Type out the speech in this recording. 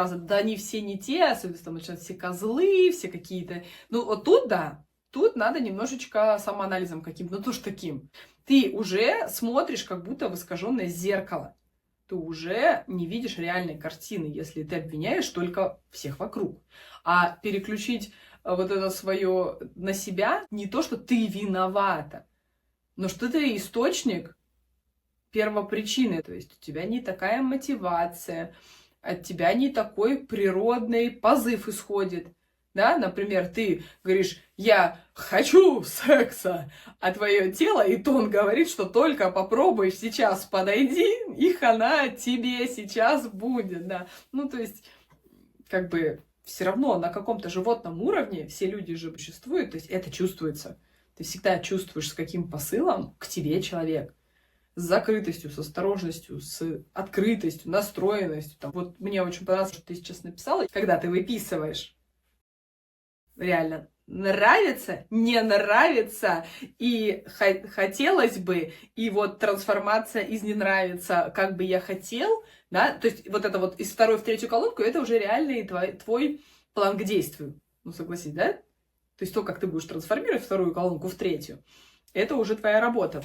фраза, да они все не те, особенно там начинают все козлы, все какие-то. Ну вот тут, да, тут надо немножечко самоанализом каким-то, ну тоже таким. Ты уже смотришь как будто в искаженное зеркало. Ты уже не видишь реальной картины, если ты обвиняешь только всех вокруг. А переключить вот это свое на себя, не то, что ты виновата, но что ты источник первопричины. То есть у тебя не такая мотивация, от тебя не такой природный позыв исходит. Да, например, ты говоришь, я хочу секса, а твое тело, и тон говорит, что только попробуй сейчас подойди, и хана тебе сейчас будет, да. Ну, то есть, как бы, все равно на каком-то животном уровне все люди же существуют, то есть это чувствуется. Ты всегда чувствуешь, с каким посылом к тебе человек. С закрытостью, с осторожностью, с открытостью, настроенностью. Там, вот мне очень понравилось, что ты сейчас написала, когда ты выписываешь. Реально нравится, не нравится, и хотелось бы, и вот трансформация из не нравится, как бы я хотел, да, то есть вот это вот из второй в третью колонку, это уже реальный твой план к действию, ну согласись, да? То есть то, как ты будешь трансформировать вторую колонку в третью, это уже твоя работа.